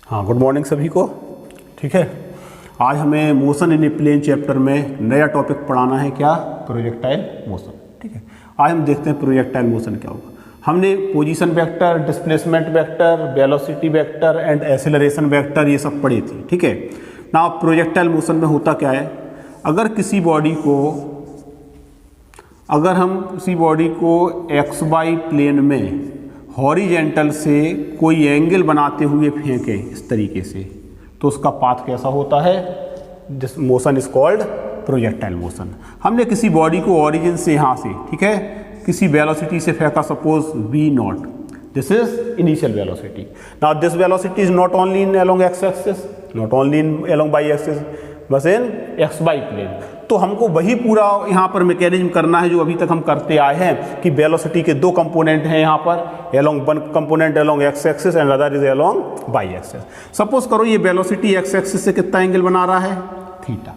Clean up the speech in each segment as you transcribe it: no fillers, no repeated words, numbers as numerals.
हाँ, good morning सभी को। ठीक है, आज हमें motion in a plane chapter में नया टॉपिक पढ़ाना है। क्या? Projectile motion. ठीक है, आज हम देखते हैं प्रोजेक्टाइल मोशन क्या होगा। हमने position vector, displacement vector, velocity vector and acceleration vector ये सब पढ़े थे। ठीक है ना। प्रोजेक्टाइल मोशन में होता क्या है, अगर हम किसी बॉडी को एक्स वाई प्लेन में हॉरिजेंटल से कोई एंगल बनाते हुए फेंके इस तरीके से, तो उसका पाथ कैसा होता है? This motion is called projectile motion. हमने किसी बॉडी को ओरिजिन से यहाँ से, ठीक है, किसी वेलोसिटी से फेंका, suppose v not, this is initial velocity. Now this velocity is not only in along X axis, not only in along Y axis, बस इन एक्स वाई प्लेन। तो हमको वही पूरा यहाँ पर मैकेनिज्म करना है जो अभी तक हम करते आए हैं कि वेलोसिटी के दो कंपोनेंट हैं यहाँ पर, along one component along X axis and other is along Y axis. Suppose करो ये वेलोसिटी एक्स एक्सिस से कितना एंगल बना रहा है? Theta,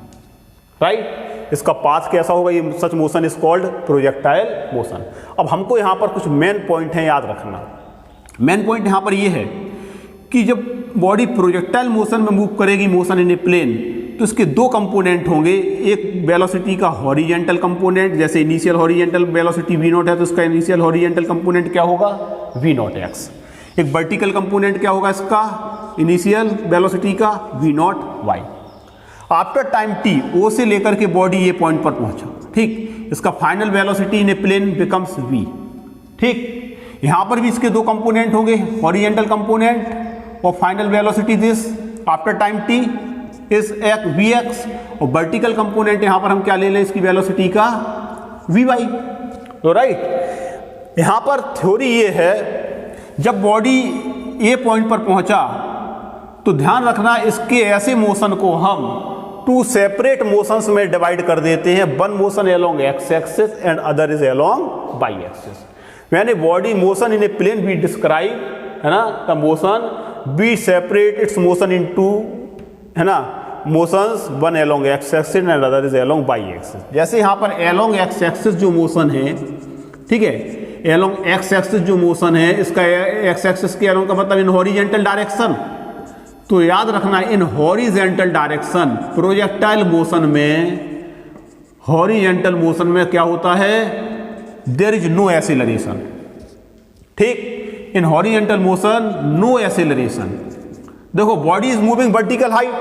right. इसका पाथ कैसा होगा? ये such motion is called projectile motion. अब हमको यहाँ पर कुछ मेन पॉइंट है याद रखना। मेन पॉइंट यहाँ पर ये है कि जब बॉडी प्रोजेक्टाइल मोशन में मूव करेगी, मोशन इन ए प्लेन, तो इसके दो कंपोनेंट होंगे। एक वेलोसिटी का हॉरिजेंटल कंपोनेंट, जैसे initial horizontal velocity v not है तो इसका इनिशियल हॉरिजेंटल कंपोनेंट क्या होगा? v not x। एक वर्टिकल कंपोनेंट क्या होगा इसका? इनिशियल वेलोसिटी का v not y। After time t, o से लेकर के बॉडी ये पॉइंट पर पहुंचा, ठीक, इसका final velocity in a plane becomes v। ठीक, यहां पर भी इसके दो कंपोनेंट होंगे, हॉरिजेंटल कंपोनेंट और final velocity this after time t is Vx, और वर्टिकल कंपोनेंट यहां पर हम क्या ले लें इसकी वेलोसिटी का? Vy। तो राइट, यहां पर थ्योरी ये है, जब बॉडी ए पॉइंट पर पहुंचा तो ध्यान रखना इसके ऐसे मोशन को हम टू सेपरेट मोशंस में डिवाइड कर देते हैं। One motion along X axis and other is along Y axis. When a body motion in a plane we describe, है ना, the motion we separate its motion in two, है ना, motions, one along X axis and other is along Y axis. जैसे यहाँ पर along X axis जो motion है, ठीक है, अलोंग एक्स एक्सिस जो मोशन है, इसका एक्स एक्सिस के अलोंग का मतलब इन हॉरिजेंटल डायरेक्शन। तो याद रखना, in horizontal direction projectile motion में, हॉरिजेंटल मोशन में क्या होता है? There is no acceleration. ठीक, in horizontal motion no acceleration. देखो, body is moving vertical height,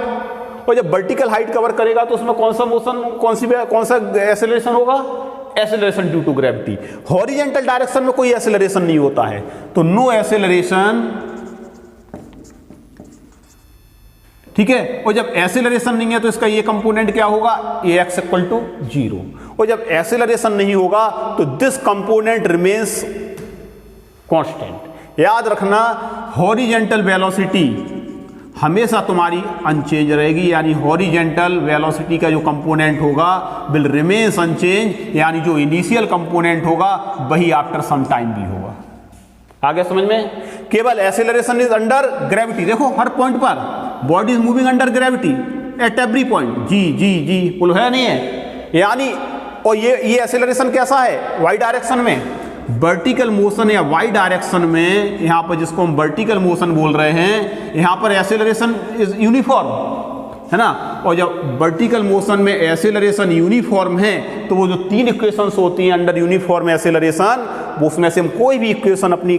और जब वर्टिकल हाइट कवर करेगा तो उसमें कौन सा मोशन, कौन सा एक्सेलरेशन होगा? Acceleration due to gravity. Horizontal direction में कोई एक्सेलरेशन नहीं होता है, तो नो एक्सेलरेशन। ठीक है, और जब एक्सेलरेशन नहीं है तो इसका ये कंपोनेंट क्या होगा? Ax equal to 0। और जब एक्सेलरेशन नहीं होगा तो दिस कंपोनेंट रिमेन्स कांस्टेंट। याद रखना, हॉरिजेंटल वेलोसिटी हमेशा तुम्हारी अनचेंज रहेगी, यानी हॉरिजेंटल वेलोसिटी का जो कंपोनेंट होगा विल रिमेन्स अनचेंज, यानी जो इनिशियल कंपोनेंट होगा वही आफ्टर सम टाइम भी होगा। आगे समझ में? केवल एक्सेलरेशन इज अंडर ग्रेविटी। देखो, हर पॉइंट पर body is moving under gravity at every point. G pull है नहीं है, यानी, और ये एक्सेलरेशन कैसा है? वाई डायरेक्शन में। वर्टिकल मोशन या वाई डायरेक्शन में, यहां पर जिसको हम वर्टिकल मोशन बोल रहे हैं, यहां पर एक्सेलरेशन इज यूनिफॉर्म, है ना। और जब वर्टिकल मोशन में एक्सेलरेशन यूनिफॉर्म है तो वो जो तीन इक्वेशंस होती हैं अंडर यूनिफॉर्म एक्सेलरेशन, वो उसमें से हम कोई भी इक्वेशन अपनी,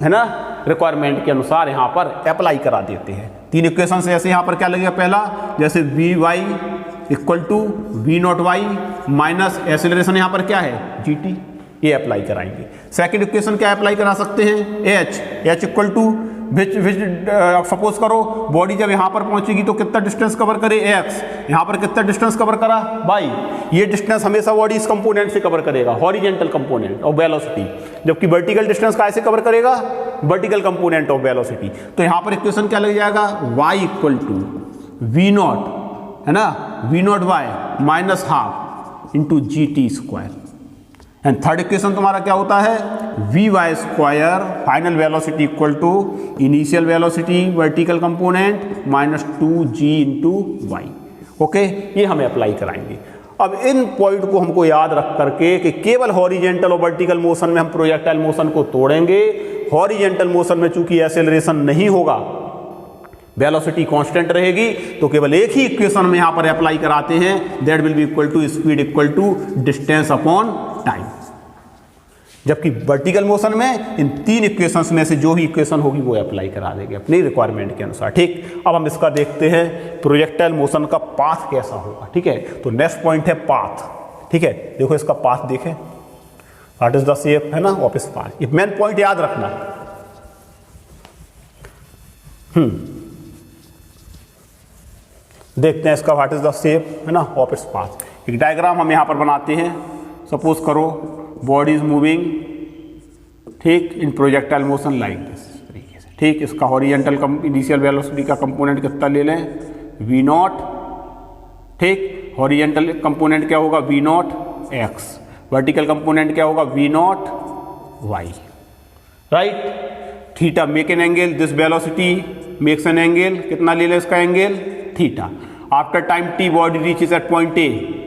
है ना, रिक्वायरमेंट के अनुसार यहां पर अप्लाई करा देते हैं। तीन इक्वेशन से ऐसे यहां पर क्या लगेगा? पहला, जैसे Vy equal to v not Y minus acceleration यहां पर क्या है? gt, ये अप्लाई कराएंगे। सेकंड इक्वेशन क्या अप्लाई करा सकते हैं? h equal to which suppose करो बॉडी जब यहां पर पहुंचेगी तो कितना डिस्टेंस कवर करे? x। यहां पर कितना डिस्टेंस कवर करा? y। ये डिस्टेंस हमेशा बॉडी इस कंपोनेंट से कवर करेगा, हॉरिजेंटल कंपोनेंट ऑफ वेलोसिटी, जबकि वर्टिकल डिस्टेंस कैसे कवर करेगा? Vertical component of velocity. तो यहां पर इक्वेशन क्या लग जाएगा? y equal to v not, है ना, v not y minus half into gt square. And third equation तुम्हारा क्या होता है? Vy square final velocity equal to initial velocity vertical component minus 2g into Y. Okay, ये हमें apply कराएंगे। अब इन पॉइंट को हमको याद रख करके कि केवल हॉरिजेंटल और वर्टिकल मोशन में हम प्रोजेक्टाइल मोशन को तोड़ेंगे। हॉरिजेंटल मोशन में चूंकि एक्सेलरेशन नहीं होगा, वेलोसिटी कांस्टेंट रहेगी तो केवल एक ही इक्वेशन में यहां पर अप्लाई कराते हैं, that will be equal to speed equal to distance upon time. जबकि वर्टिकल मोशन में इन तीन इक्वेशंस में से जो भी इक्वेशन होगी वो अप्लाई करा देंगे अपनी रिक्वायरमेंट के अनुसार। ठीक, अब हम इसका देखते हैं प्रोजेक्टाइल मोशन का पाथ कैसा होगा। ठीक है, तो नेक्स्ट पॉइंट है पाथ। ठीक है, देखो इसका पाथ देखें, व्हाट इज द शेप है ना ऑफ इस पाथ, ये मेन पॉइंट याद रखना। देखते हैं इसका व्हाट इज द शेप है ना ऑफ इस पाथ। एक डायग्राम हम यहां पर बनाते हैं। सपोज करो बॉडी इज मूविंग, ठीक, in projectile motion like this तरीके से। ठीक, इसका हॉरिजेंटल इनिशियल वेलोसिटी का कंपोनेंट कितना ले लें, वी नॉट। ठीक, हॉरिजेंटल कंपोनेंट क्या होगा, V not X. Vertical component क्या होगा, V not Y. Right, theta make an angle, this velocity makes an angle, कितना ले लें इसका angle, theta. After time T body reaches at point A.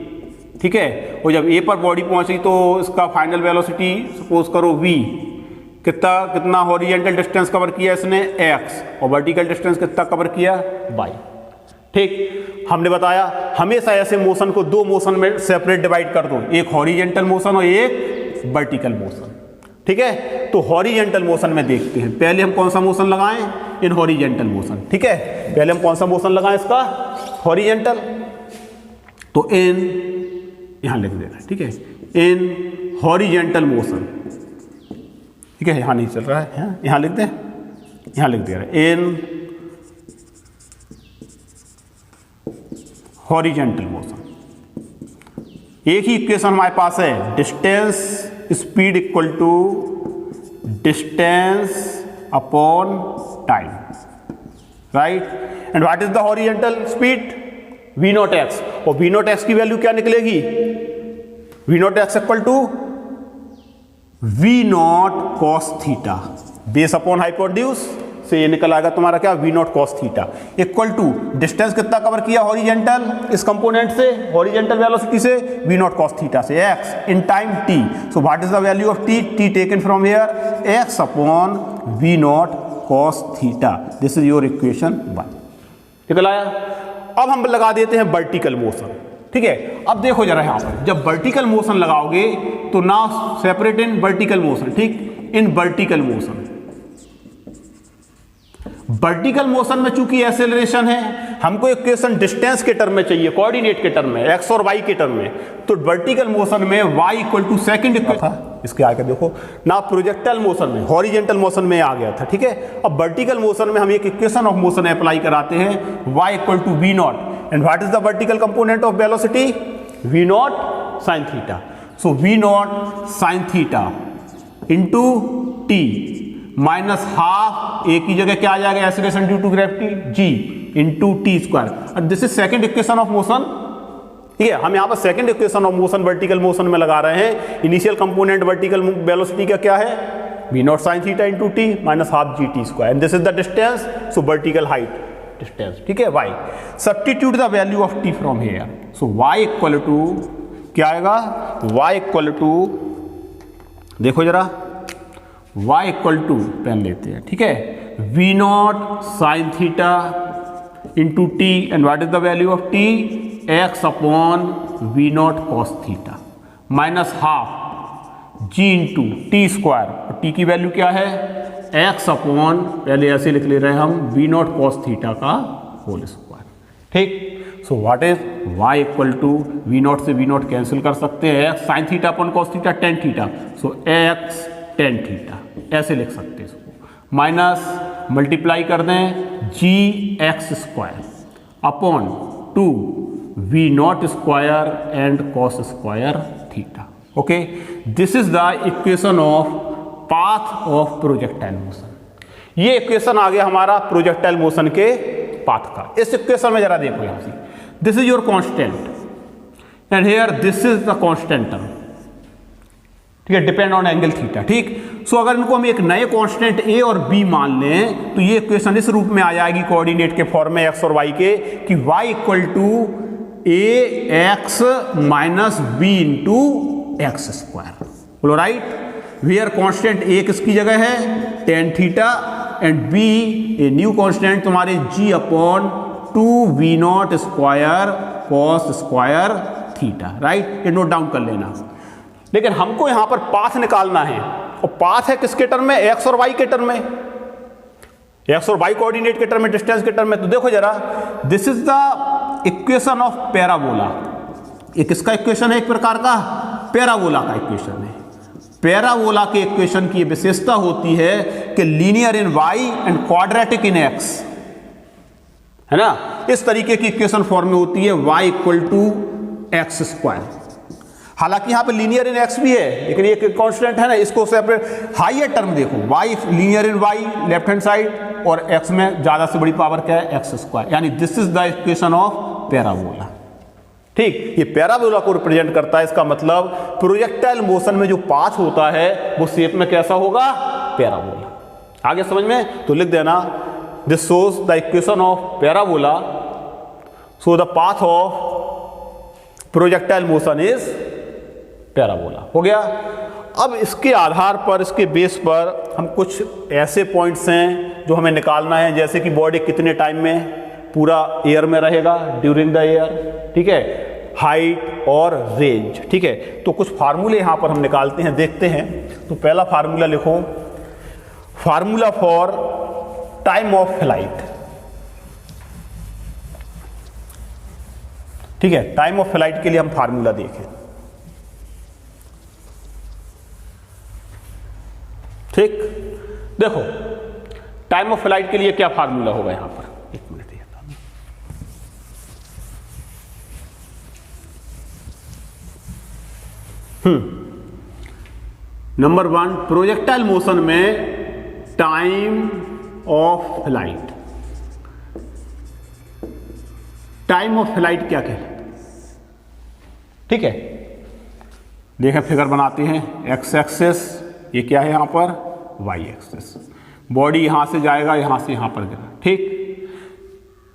ठीक है, और जब ए पर बॉडी पहुंची तो इसका फाइनल वेलोसिटी सपोज करो v, कितना हॉरिजेंटल डिस्टेंस कवर किया इसने x, और वर्टिकल डिस्टेंस कितना कवर किया y। ठीक, हमने बताया हमेशा ऐसे मोशन को दो मोशन में सेपरेट डिवाइड कर दो, एक हॉरिजेंटल मोशन और एक वर्टिकल मोशन। ठीक है, तो हॉरिजेंटल मोशन में देखते हैं, पहले हम कौन सा मोशन लगाएं, इन हॉरिजेंटल मोशन। ठीक है, पहले हम कौन सा मोशन लगाएं इसका, हॉरिजेंटल। तो इन यहां लिख देना, ठीक है, इन हॉरिजेंटल मोशन। ठीक है, यहां नहीं चल रहा है, यहां लिख दें, यहां लिख दे रहा है इन हॉरिजेंटल मोशन। एक ही इक्वेशन हमारे पास है, distance speed equal to distance upon time. Right, and what is the horizontal speed, v not x, और वी नॉट एक्स की वैल्यू क्या निकलेगी, v not x equal to v not cos theta, base upon hypotenuse से ये निकल आएगा तुम्हारा क्या, v not cos theta equal to distance कितना कवर किया हॉरिजेंटल इस कंपोनेंट से, हॉरिजेंटल वेलोसिटी से, वी नॉट कॉस थीटा से, x in time t. So what is the value of t, t taken from here, x upon v not cos theta. This is your equation 1। निकल आया। अब हम लगा देते हैं vertical motion. ठीक है, अब देखो जरा यहां पर, जब वर्टिकल मोशन लगाओगे तो now separate in vertical motion. ठीक, in vertical motion, vertical motion में चूंकि एक्सेलरेशन है, हमको इक्वेशन डिस्टेंस के टर्म में चाहिए, कोऑर्डिनेट के टर्म में, एक्स और वाई के टर्म में। तो वर्टिकल मोशन में y इक्वल टू सेकेंड था, इसके आगे देखो ना, प्रोजेक्टाइल मोशन में, हॉरिजेंटल मोशन में आ गया था। ठीक है, अब वर्टिकल मोशन में हम एक इक्वेशन ऑफ मोशन अप्लाई कराते हैं, y equal to v naught, and what is the vertical component of velocity, v not sine theta. So v not sine theta into t minus half, एक ही जगह क्या आ जाएगा, acceleration due to gravity g into t square, और this is second equation of motion. ठीक है, हम यहाँ पर second equation of motion vertical motion में लगा रहे हैं। इनिशियल कंपोनेंट वर्टिकल वेलोसिटी का क्या है, v not sine theta into t minus half g t square, and this is the distance, so vertical height distance. ठीक है, y substitute the value of t from here, so y equal to क्या आएगा, y equal to, देखो जरा, y equal to pen लेते हैं। ठीक है, v not sine theta into t, and what is the value of t, x upon v not cos theta minus half g into t square, और t की value क्या है, x upon, पहले ऐसे लिख ले रहे हैं हम, वी नॉट कॉस थीटा का होल स्क्वायर। ठीक, so what is y equal to, v naught से वी नॉट कैंसिल कर सकते हैं, x sine theta upon cos theta tan theta, so x tan theta ऐसे लिख सकते हैं इसको, माइनस मल्टीप्लाई कर दें g x square upon two v not square and cos square theta. Okay, this is the equation of path of projectile motion. ये equation आ गया हमारा प्रोजेक्टाइल मोशन के पाथ का। इस इक्वेशन में जरा देखो यहां से, this is your constant and here this is the constant term. ठीक है, डिपेंड ऑन एंगल थीटा। ठीक, सो अगर इनको हम एक नए कांस्टेंट a और b मान लें तो ये इक्वेशन इस रूप में आ जाएगी कोऑर्डिनेट के फॉर्म में x और y के, कि y equal to a x minus b into x square. बोलो राइट, वेयर कांस्टेंट a किसकी जगह है, tan theta, and b a new constant तुम्हारे g अपॉन 2v0 square cos square theta, right. ये नोट डाउन कर लेना। लेकिन हमको यहां पर पाथ निकालना है, और पाथ है किसके टर्म में, x और y के टर्म में, x और y कोऑर्डिनेट के टर्म में, डिस्टेंस के टर्म में। तो देखो जरा, this is the equation of parabola. ये किसका इक्वेशन है, एक प्रकार का पैराबोला का इक्वेशन है। पैराबोला के इक्वेशन की विशेषता होती है कि linear in y and quadratic in x, है ना। इस तरीके की इक्वेशन फॉर्म में होती है y equal to x square. हालांकि यहां पे लीनियर इन x भी है, लेकिन ये कांस्टेंट है ना, इसको सेपरेट हाईयर टर्म देखो, y लीनियर इन y लेफ्ट हैंड साइड, और x में ज्यादा से बड़ी पावर क्या है, एक्स स्क्वायर। यानी this is the equation of parabola. ठीक, ये पैराबोला को रिप्रेजेंट करता है। इसका मतलब प्रोजेक्टाइल मोशन में जो पाथ होता है वो शेप में कैसा होगा, पैराबोला। आगे समझ में, तो लिख देना, this shows the equation of parabola, so the path of projectile motion is parabola. हो गया। अब इसके आधार पर, इसके बेस पर हम कुछ ऐसे पॉइंट्स हैं जो हमें निकालना है, जैसे कि बॉडी कितने टाइम में पूरा एयर में रहेगा, ड्यूरिंग द एयर, ठीक है, हाइट और रेंज, ठीक है। तो कुछ फार्मूले यहां पर हम निकालते हैं, देखते हैं। तो पहला फार्मूला लिखो, formula for time of flight, ठीक है। टाइम ऑफ फ्लाइट के लिए हम फार्मूला देखें, ठीक। देखो टाइम ऑफ फ्लाइट के लिए क्या फार्मूला होगा यहां पर, एक मिनट। नंबर 1, प्रोजेक्टाइल मोशन में time of flight, time of flight क्या कहलाता है, ठीक है। देखें, फिगर बनाते हैं, एक्स एक्सिस, ये क्या है यहां पर, वाई एक्सिस। बॉडी यहां से जाएगा, यहां से यहां पर गिरा, ठीक।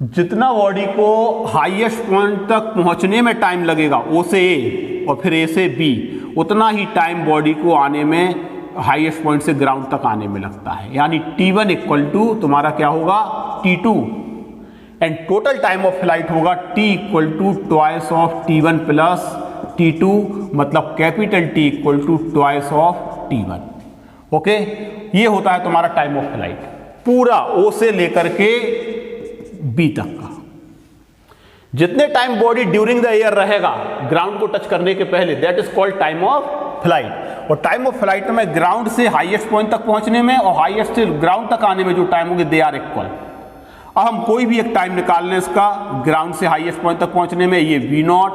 जितना बॉडी को हाईएस्ट पॉइंट तक पहुंचने में टाइम लगेगा, ओ से ए और फिर ए से बी, उतना ही टाइम बॉडी को आने में, हाईएस्ट पॉइंट से ग्राउंड तक आने में लगता है। यानी T1 इक्वल टू तुम्हारा क्या होगा, T2, and total time of flight होगा T equal to twice of T1 plus T2, मतलब capital T equal to twice of T1। Okay, ये होता है तुम्हारा टाइम ऑफ फ्लाइट, पूरा O से लेकर के B तक का। जितने time body during the air रहेगा, ग्राउंड को टच करने के पहले, that is called time of flight. और टाइम ऑफ फ्लाइट में ग्राउंड से हाईएस्ट पॉइंट तक पहुंचने में और हाईएस्ट से ग्राउंड तक आने में जो टाइम होंगे, दे आर इक्वल। अब हम कोई भी एक टाइम निकाल लें इसका, ग्राउंड से हाईएस्ट पॉइंट तक पहुंचने में, ये v0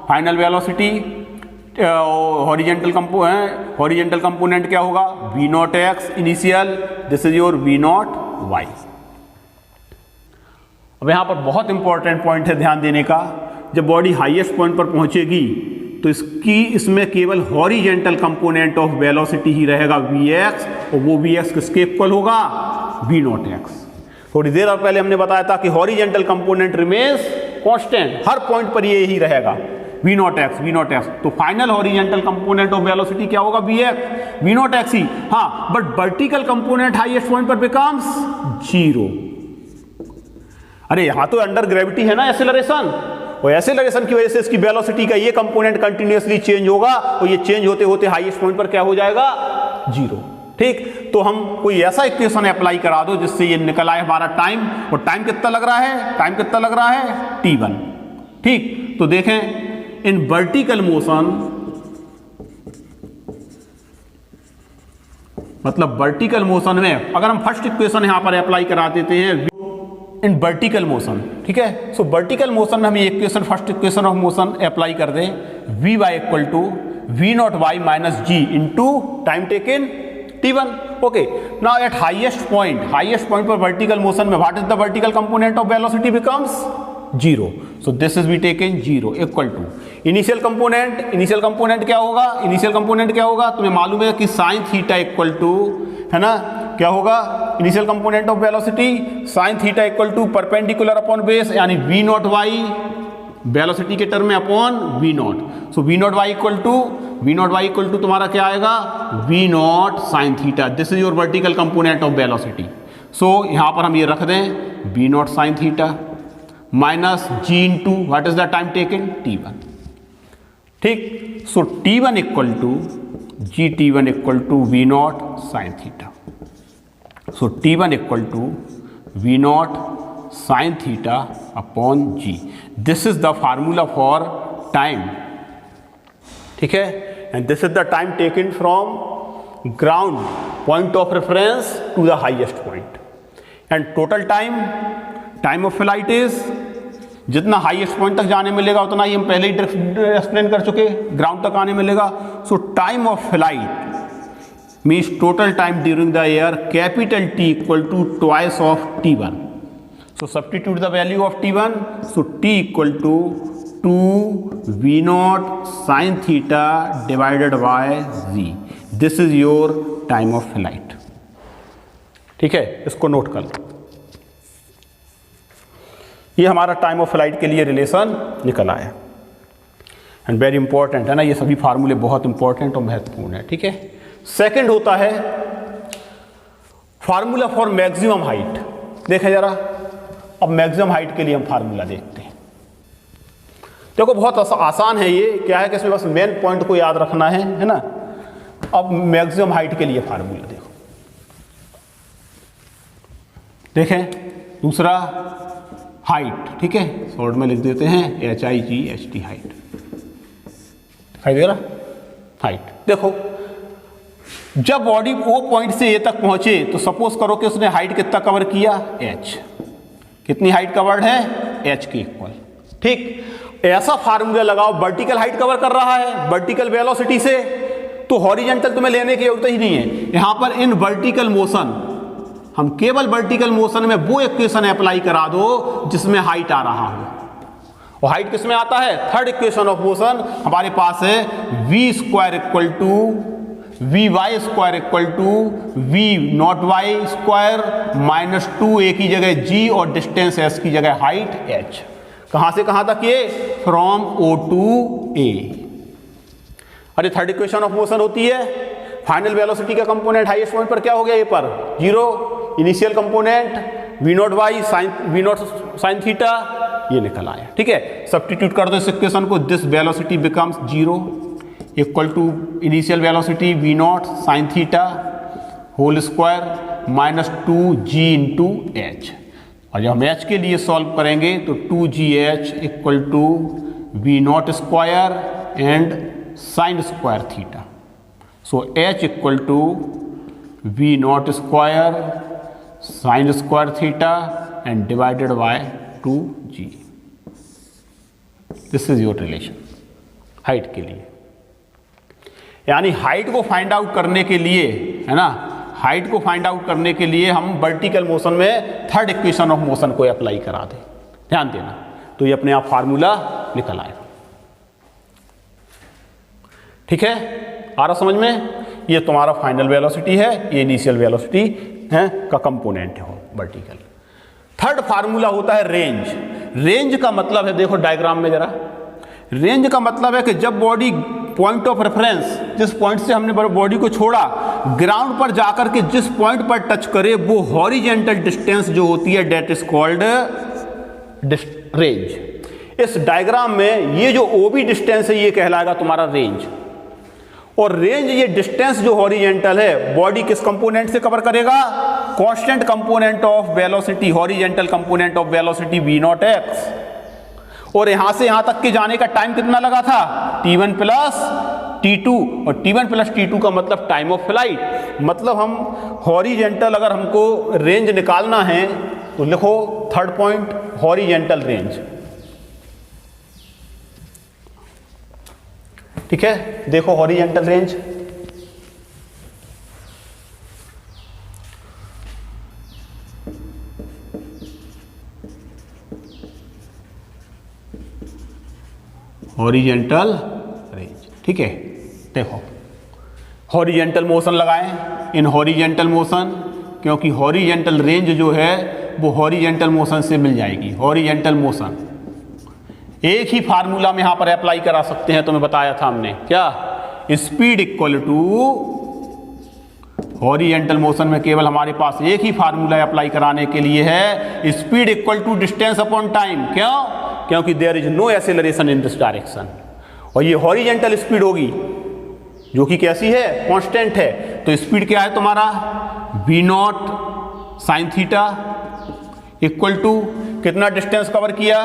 final velocity, horizontal component क्या होगा, v0x initial, this is your v0y। अब यहां पर बहुत इंपॉर्टेंट पॉइंट है ध्यान देने का, जब बॉडी हाईएस्ट पॉइंट पर पहुंचेगी तो इसमें केवल हॉरिजेंटल कंपोनेंट ऑफ वेलोसिटी ही रहेगा vx, और वो vx किसके इक्वल होगा, v0x। थोड़ी देर और पहले हमने बताया था कि हॉरिजेंटल कंपोनेंट रिमेन्स कांस्टेंट, हर पॉइंट पर ये ही रहेगा, v0x। तो final horizontal component of velocity क्या होगा, v0x ही, हाँ, but vertical component highest point पर बिकम्स 0। अरे यहां तो अंडर ग्रेविटी है ना एक्सेलरेशन, और एक्सेलरेशन की वजह से इसकी वेलोसिटी का ये कंपोनेंट कंटिन्यूअसली चेंज होगा, और ये चेंज होते होते हाईएस्ट पॉइंट पर क्या हो जाएगा, 0। ठीक, तो हम कोई ऐसा इक्वेशन अप्लाई करा दो जिससे ये निकल आए हमारा टाइम, और टाइम कितना लग रहा है, टाइम कितना लग रहा है, T1। ठीक, तो देखें, इन वर्टिकल मोशन, मतलब वर्टिकल मोशन में अगर हम फर्स्ट इक्वेशन यहां पर अप्लाई करा देते हैं, इन वर्टिकल मोशन, ठीक है। सो वर्टिकल मोशन में हम ये equation, first equation of motion apply कर दें, Vy equal to v0y minus g into time taken T1। Okay, now at highest point पर वर्टिकल मोशन में what is the vertical component of velocity becomes 0। So this is be taken 0 equal to initial component क्या होगा, तुम्हें मालूम है कि sign theta equal to, है ना, क्या होगा, initial component of velocity sine theta equal to perpendicular upon base, यानी v0y वेलोसिटी के टर्म में upon v0। So v0y equal to तुम्हारा क्या आएगा, v0 sine theta, this is your vertical component of velocity. So यहाँ पर हम ये रख दें v naught sine theta minus g into what is the time taken T1, ठीक। So T1 equal to g T1 equal to v not sine theta. So T1 equal to v not sine theta upon g. This is the formula for time, ठीक है। And this is the time taken from ground point of reference to the highest point. And total time of flight is, जितना highest point तक जाने मिलेगा उतना ही हम पहले ही explain कर चुके, ग्राउंड तक आने मिलेगा। So time of flight means total time during the air capital T equal to twice of T1। So substitute the value of T1. So T equal to 2 V naught sin theta divided by Z. This is your time of flight. ठीक है, इसको note कर लो। ये हमारा time of flight के लिए relation निकल आया। एंड वेरी इंपॉर्टेंट है ना, ये सभी फार्मूले बहुत इंपॉर्टेंट और महत्वपूर्ण है, ठीक है। सेकंड होता है फार्मूला फॉर मैक्सिमम हाइट। देखें जरा, अब मैक्सिमम हाइट के लिए हम फार्मूला देखते हैं। देखो बहुत आसान है, ये क्या है कि इसमें बस मेन पॉइंट को याद रखना है ना। अब मैक्सिमम हाइट के लिए फार्मूला देखो, देखें दूसरा हाइट, ठीक है, शॉर्ट में लिख देते हैं HIGHT हाइट। दिखाई दे रहा हाइट। देखो जब बॉडी O पॉइंट से A तक पहुंचे तो सपोज करो कि उसने हाइट कितना कवर किया, H। कितनी हाइट कवर्ड है, H के इक्वल, ठीक। ऐसा फार्मूला लगाओ, वर्टिकल हाइट कवर कर रहा है वर्टिकल वेलोसिटी से, तो हॉरिजॉन्टल तुम्हें लेने की जरूरत ही नहीं है। यहां पर इन वर्टिकल मोशन, हम केवल वर्टिकल मोशन में वो इक्वेशन अप्लाई करा दो जिसमें हाइट आ रहा हो। और हाइट किसमें आता है, थर्ड इक्वेशन ऑफ मोशन हमारे पास है v square equal to v y square equal to v not y square minus 2a की जगह g और डिस्टेंस s की जगह हाइट h। कहां से कहां तक, ये फ्रॉम O टू A। अरे थर्ड इक्वेशन ऑफ मोशन होती है फाइनल वेलोसिटी का कंपोनेंट हाईएस्ट पॉइंट पर क्या हो गया, ए पर 0, initial component v not y sine theta, ये निकल आया, ठीक है। सब्स्टिट्यूट कर दो इस इक्वेशन को, this velocity becomes 0 equal to initial velocity v not sine theta whole square minus 2g into h. और जब हम h के लिए सॉल्व करेंगे तो 2gh equal to v not square and sine square theta. So h equal to v not square sine square theta and divided by 2g। This is your relation height के लिए। यानी height को find out करने के लिए, है ना, height को फाइंड आउट करने के लिए हम वर्टिकल मोशन में थर्ड इक्वेशन ऑफ मोशन को अप्लाई करा दें। ध्यान देना, तो ये अपने आप फार्मूला निकल आएगा, ठीक है। आ रहा समझ में, ये तुम्हारा फाइनल वेलोसिटी है, ये इनिशियल वेलोसिटी है का कंपोनेंट है वर्टिकल। थर्ड फार्मूला होता है रेंज। रेंज का मतलब है, देखो डायग्राम में जरा, रेंज का मतलब है कि जब बॉडी पॉइंट ऑफ रेफरेंस, जिस पॉइंट से हमने बॉडी को छोड़ा, ग्राउंड पर जाकर के जिस पॉइंट पर टच करे वो हॉरिजेंटल डिस्टेंस जो होती है डेट इज कॉल्ड रेंज। इस डायग्राम में ये जो ओबी डिस्टेंस है ये कहलाएगा तुम्हारा रेंज। और रेंज, ये डिस्टेंस जो हॉरिजेंटल है, बॉडी किस कंपोनेंट से कवर करेगा, constant component of velocity, horizontal component of velocity v not x. और यहां से यहां तक के जाने का टाइम कितना लगा था, T1 प्लस T2। और T1 प्लस T2 का मतलब टाइम ऑफ फ्लाइट। मतलब हम हॉरिजेंटल, अगर हमको रेंज निकालना है तो लिखो थर्ड पॉइंट हॉरिजेंटल रेंज, ठीक है। देखो हॉरिजेंटल रेंज, हॉरिजेंटल रेंज, ठीक है। देखो हॉरिजेंटल मोशन लगाएं, इन हॉरिजेंटल मोशन, क्योंकि हॉरिजेंटल रेंज जो है वो हॉरिजेंटल मोशन से मिल जाएगी। हॉरिजेंटल मोशन एक ही फार्मूला में यहां पर अप्लाई करा सकते हैं, तुम्हें बताया था हमने, क्या, speed equal to horizontal motion में केवल हमारे पास एक ही फार्मूला अप्लाई कराने के लिए है, speed equal to distance upon time. क्यों? क्योंकि there is no acceleration in this direction, और ये हॉरिजेंटल स्पीड होगी जो कि कैसी है, कांस्टेंट है। तो स्पीड क्या है तुम्हारा, v not sine theta equal to कितना डिस्टेंस कवर किया,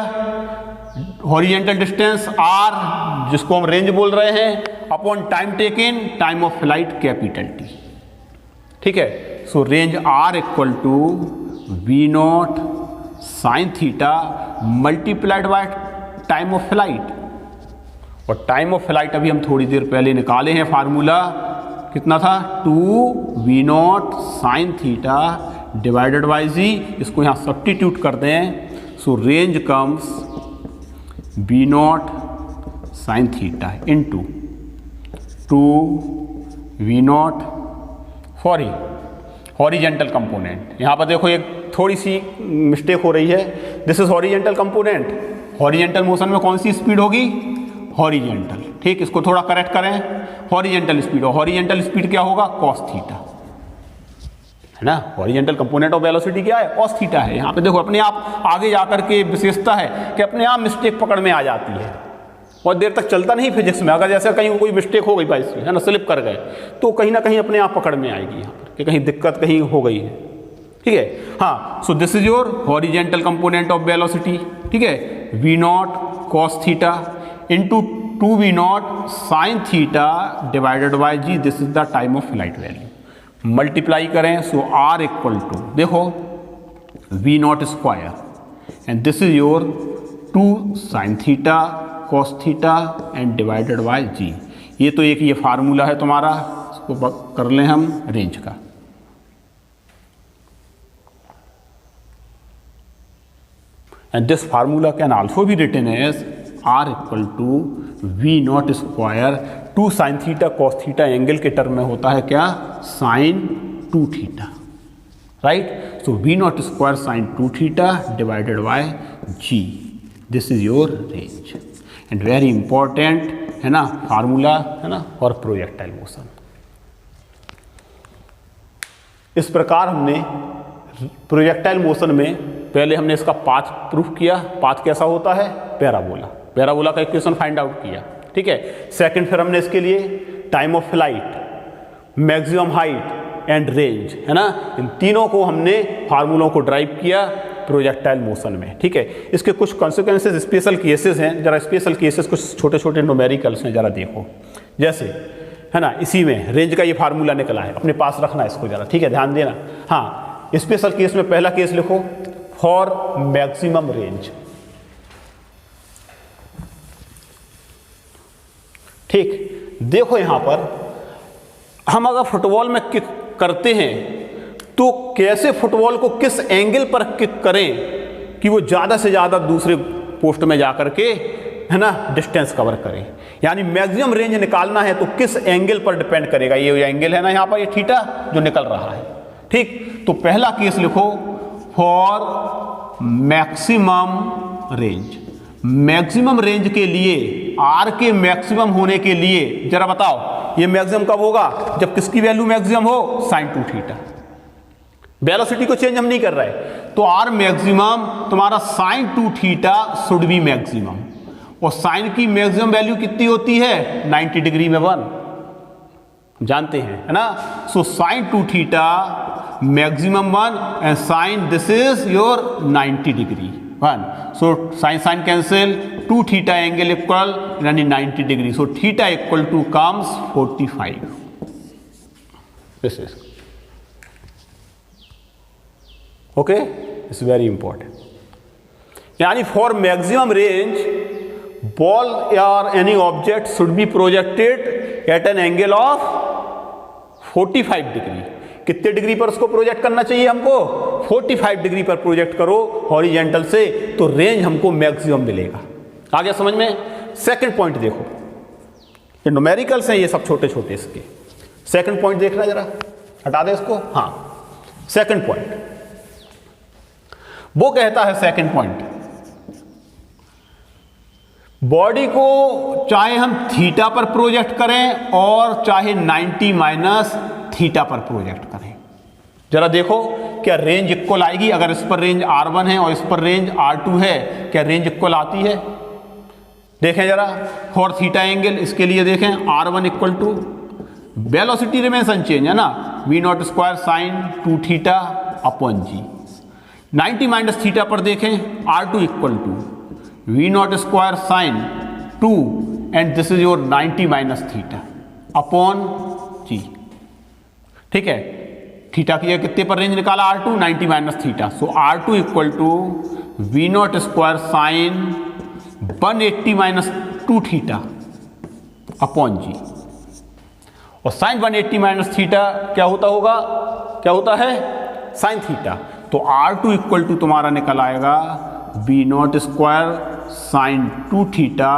हॉरिजेंटल डिस्टेंस r, जिसको हम रेंज बोल रहे हैं, upon time taken, time of flight capital T। ठीक है, so range r equal to v not sine theta multiplied by time of flight, और टाइम ऑफ फ्लाइट अभी हम थोड़ी देर पहले निकाले हैं फार्मूला, कितना था, 2v naught sine theta divided by g. इसको यहाँ सब्स्टिट्यूट कर दें, so range comes v not sine theta into 2v naught for horizontal component. यहाँ पर देखो एक थोड़ी सी मिस्टेक हो रही है, this is horizontal component, horizontal motion में कौन सी स्पीड होगी, हॉरिजेंटल। ठीक, इसको थोड़ा करेक्ट करें, हॉरिजेंटल स्पीड, और हॉरिजेंटल स्पीड क्या होगा, कॉस थीटा, है ना। हॉरिजेंटल कंपोनेंट ऑफ वेलोसिटी क्या है, कॉस थीटा है। यहाँ पे देखो अपने आप आगे जाकर के विशेषता है कि अपने आप मिस्टेक पकड़ में आ जाती है, और देर तक चलता नहीं फिजिक्स में, अगर जैसे कहीं कोई मिस्टेक हो गई भाई, है ना, स्लिप कर गए, तो कहीं ना कहीं अपने आप पकड़ में आएगी यहाँ पर कि कहीं दिक्कत कहीं हो गई है। ठीक है, हाँ, so this is your horizontal component of velocity. ठीक है, v naught cos theta into 2v naught sine theta divided by g, this is the time of flight value. Multiply करें, सो r इक्वल टू, देखो v not square and this is your 2 sine theta cos theta and divided by g. ये तो एक ये formula है तुम्हारा, इसको कर लें हम रेंज का। And this formula can also be written as r equal to v not square 2 sine theta cos theta, angle के टर्म में होता है क्या, sine 2 theta, right. So v not square sine 2 theta divided by g, this is your range and very important, है ना, formula, है ना, for projectile motion. इस प्रकार हमने प्रोजेक्टाइल मोशन में पहले हमने इसका पाथ प्रूफ किया, पाथ कैसा होता है, पैराबोला, पैराबोला का इक्वेशन फाइंड आउट किया। ठीक है, सेकंड फिर हमने इसके लिए time of flight, maximum height and range, है ना, इन तीनों को हमने फार्मूलों को ड्राइव किया प्रोजेक्टाइल मोशन में। ठीक है, इसके कुछ कॉन्सिक्वेंसेस, स्पेशल केसेस हैं, जरा स्पेशल केसेस कुछ छोटे छोटे न्यूमेरिकल्स हैं, जरा देखो। जैसे, है ना, इसी में रेंज का ये फार्मूला निकला है, अपने पास रखना इसको जरा, ठीक है, ध्यान देना। हाँ, स्पेशल केस में पहला केस लिखो, फॉर मैक्सिमम रेंज। ठीक, देखो यहां पर हम अगर फुटबॉल में किक करते हैं तो कैसे फुटबॉल को किस एंगल पर किक करें कि वो ज़्यादा से ज़्यादा दूसरे पोस्ट में जाकर के, है ना, डिस्टेंस कवर करें। यानी मैक्सिमम रेंज निकालना है तो किस एंगल पर डिपेंड करेगा, ये एंगल है ना यहाँ पर, ये थीटा जो निकल रहा है। ठीक, तो पहला केस लिखो, for maximum range. Maximum range के लिए, आर के मैक्सिमम होने के लिए, जरा बताओ ये मैक्सिमम कब होगा, जब किसकी वैल्यू मैक्सिमम हो, साइन 2 थीटा। वेलोसिटी को चेंज हम नहीं कर रहे, तो आर मैक्सिमम तुम्हारा sine 2 theta should be maximum, और साइन की मैक्सिमम वैल्यू कितनी होती है, 90 डिग्री में 1, जानते हैं, है ना। So sine 2 theta maximum 1 and sine this is your 90 degree 1, so sine sine cancel, 2 theta angle equal यानी 90 degree, so theta equal to comes 45, this is okay, it's very important. यानी फॉर मैक्सिमम रेंज बॉल और any object should be projected at an angle of 45 degree. कितने degree पर उसको project करना चाहिए हमको, 45 degree पर प्रोजेक्ट करो हॉरिजेंटल से, तो रेंज हमको मैक्सिमम मिलेगा। आ गया समझ में। सेकंड पॉइंट देखो, ये न्यूमेरिकल्स हैं ये सब छोटे छोटे, इसके सेकंड पॉइंट देखना जरा, हटा दे इसको। हाँ, सेकंड पॉइंट वो कहता है, सेकंड पॉइंट, बॉडी को चाहे हम थीटा पर प्रोजेक्ट करें और चाहे 90 माइनस थीटा पर प्रोजेक्ट करें। जरा देखो क्या रेंज इक्वल आएगी? अगर इस पर रेंज R1 है और इस पर रेंज R2 है, क्या रेंज इक्वल आती है? देखें जरा फॉर थीटा एंगल, इसके लिए देखें R1 equal to velocity remains unchanged है ना, V0 square sine 2 theta upon g. 90 minus theta पर देखें R2 equal to V0 square sine 2 and this is your 90 minus theta upon g. ठीक है, theta की कितने पर रेंज निकाला? R2 90 minus theta, so R2 equal to V0 square sine 180 minus 2 theta upon g. और sine 180 minus theta क्या होता होगा? क्या होता है? Sine theta. तो R2 इक्वल टू तुम्हारा निकल आएगा V0 square sine 2 theta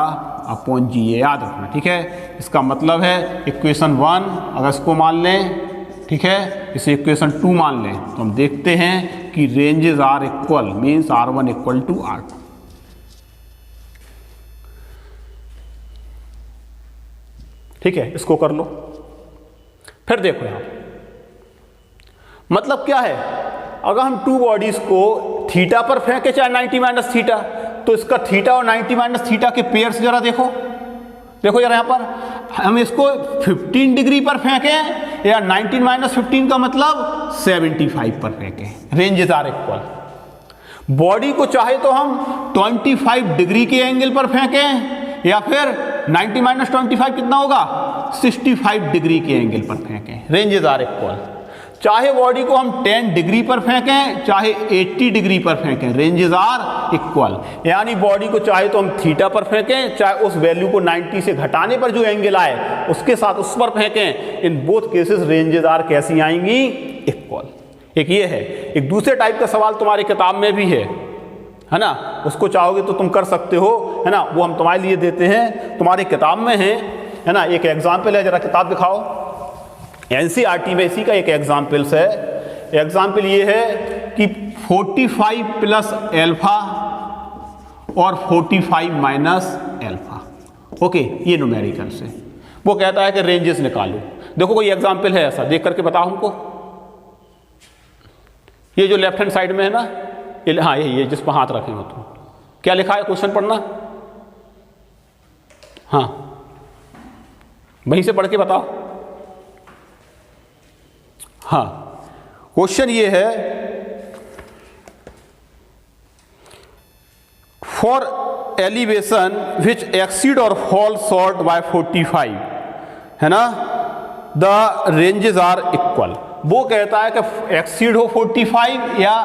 upon g. ये याद रखना, ठीक है। इसका मतलब है इक्वेशन 1 अगर इसको मान लें, ठीक है, इसे इक्वेशन 2 मान लें, तो हम देखते हैं कि ranges are equal, means R1 equal to R2। ठीक है, इसको कर लो। फिर देखो यहां मतलब क्या है, अगर हम टू बॉडीज को थीटा पर फेंके चाहे 90 माइनस थीटा, तो इसका थीटा और 90 माइनस थीटा के पेयर्स जरा देखो। देखो जरा यहां पर हम इसको 15 डिग्री पर फेंकें या 19 माइनस 15 का मतलब 75 पर फेंकें, रेंजेस आर इक्वल। बॉडी को चाहे तो हम 25 डिग्री के एंगल पर फेंकें या फिर 90 माइनस 25 कितना होगा? 65 डिग्री के एंगल पर फेंकें, रेंजेस आर इक्वल। चाहे बॉडी को हम 10 डिग्री पर फेंकें चाहे 80 डिग्री पर फेंकें, रेंजेस आर इक्वल। यानी बॉडी को चाहे तो हम थीटा पर फेंकें, चाहे उस वैल्यू को 90 से घटाने पर जो एंगल आए उसके साथ उस पर फेंकें, in both cases ranges are कैसी आएंगी? इक्वल। एक ये है। एक दूसरे टाइप का सवाल तुम्हारी किताब में भी है ना, उसको चाहोगे तो तुम कर सकते हो, है ना, वो हम तुम्हारे लिए देते हैं, तुम्हारी किताब में है ना। एक एग्जाम्पल है, जरा किताब दिखाओ। NCERT में इसी का एक एग्जाम्पल्स है। एग्जाम्पल ये है कि 45 प्लस एल्फा और 45 माइनस एल्फा, ओके, ये न्यूमेरिकल से वो कहता है कि रेंजेस निकालो। देखो कोई एग्जाम्पल है ऐसा, देख करके बताओ हमको। ये जो लेफ्ट हैंड साइड में है ना, ये हाँ यही है जिस पर हाथ रखे हो तुम। क्या लिखा है? क्वेश्चन पढ़ना, हाँ वहीं से पढ़ के बताओ। हाँ, क्वेश्चन ये है, फॉर एलिवेशन विच एक्सीड और फॉल शॉर्ट बाय 45, है ना, द रेंजेस आर इक्वल। वो कहता है कि एक्सीड हो 45 या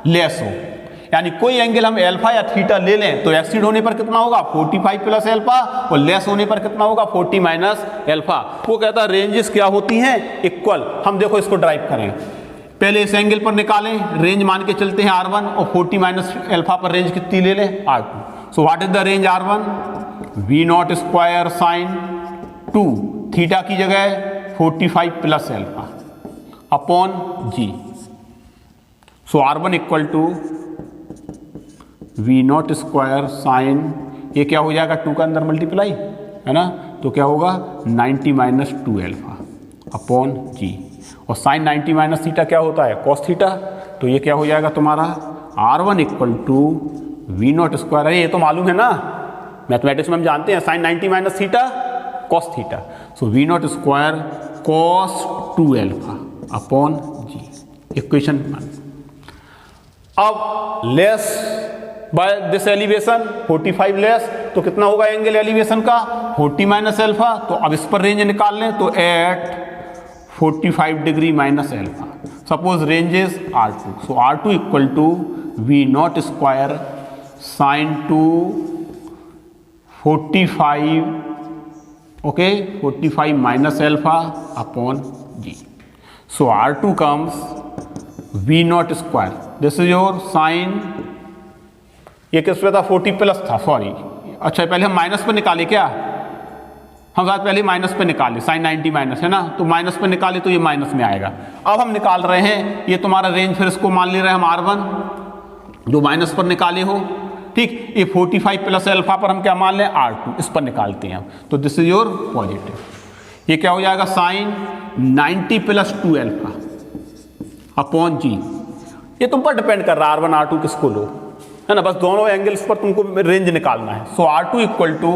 लेस हो, यानी कोई एंगल हम एल्फा या थीटा ले लें तो एक्सीड होने पर कितना होगा? 45 प्लस एल्फा, और लेस होने पर कितना होगा? 40 माइनस एल्फा। वो कहता है रेंजेस क्या होती हैं? इक्वल। हम देखो इसको ड्राइव करें, पहले इस एंगल पर निकालें, रेंज मान के चलते हैं R1 और 40 माइनस एल्फा पर रेंज कितनी ले लें? R2। So what is the range R1? V0 square sine 2 theta की जगह 45 plus alpha upon g. So R1 equal to V0 square sine, ये क्या हो जाएगा? 2 का अंदर मल्टीप्लाई, है ना, तो क्या होगा? 90 माइनस 2 एल्फा अपॉन जी। और साइन 90 माइनस थीटा क्या होता है? Cos theta. तो ये क्या हो जाएगा तुम्हारा? R1 equal to V0 square, अरे ये तो मालूम है ना, मैथमेटिक्स में हम जानते हैं sine 90 minus theta cos theta. So V0 square cos 2 alpha upon g, equation 1। अब less by this elevation 45 less, तो कितना होगा एंगल एलिवेशन का? 40 माइनस एल्फा। तो अब इस पर रेंज निकाल लें, तो at 45 degree minus alpha, suppose ranges R2। So R2 equal to V0 square sine 2 45, okay, 45 minus alpha upon g. So R2 comes V0 square, this is your sine, ये किस पे था? 40 प्लस था, सॉरी, अच्छा पहले हम माइनस पे निकाले क्या? हम साथ पहले माइनस पे निकाले, साइन 90 माइनस है ना, तो माइनस पे निकाले तो ये माइनस में आएगा। अब हम निकाल रहे हैं ये तुम्हारा रेंज, फिर इसको मान ले रहे हैं हम R1 जो माइनस पर निकाले हो, ठीक। ये 45 प्लस एल्फा पर हम क्या मान लें? R2, इस पर निकालते हैं हम, तो दिस इज योर पॉजिटिव। ये क्या हो जाएगा? Sign 90 + 2 alpha upon g. ये तुम पर डिपेंड कर रहा है R1 R2 किसको लो, है ना, बस दोनों एंगल्स पर तुमको रेंज निकालना है। So R2 equal to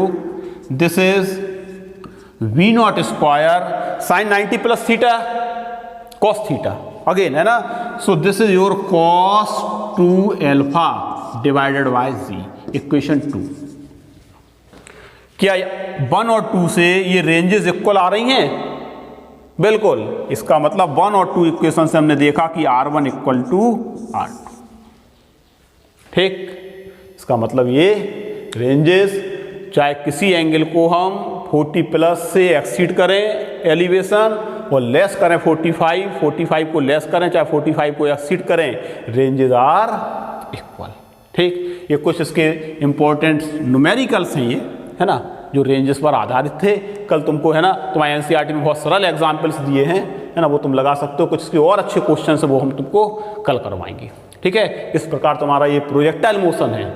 this is V0 square sine 90 + theta cos theta again, है ना। So this is your cos 2 alpha divided by g, equation 2। क्या 1 और 2 से ये रेंजेस इक्वल आ रही हैं? बिल्कुल। इसका मतलब 1 और 2 इक्वेशन से हमने देखा कि R1 इक्वल टू R2, ठीक। इसका मतलब ये रेंजेस चाहे किसी एंगल को हम 40+ से एक्सीड करें एलिवेशन और लेस करें 45 को लेस करें चाहे 45 को एक्सीड करें, रेंजेस आर इक्वल, ठीक। ये कुछ इसके इंपॉर्टेंट न्यूमेरिकल्स हैं, ये है ना, जो रेंजेस पर आधारित थे। कल तुमको, है ना, तुम्हारे एनसीईआरटी में बहुत सरल एग्जाम्पल्स दिए हैं, है ना, वो तुम लगा सकते हो। कुछ इसके और अच्छे क्वेश्चन है वो हम तुमको कल करवाएंगे, ठीक है। इस प्रकार तुम्हारा ये प्रोजेक्टाइल मोशन है,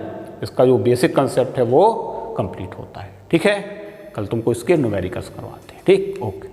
इसका जो बेसिक कंसेप्ट है वो कंप्लीट होता है, ठीक है। कल तुमको इसके न्यूमेरिकल्स करवाते हैं, ठीक, ओके।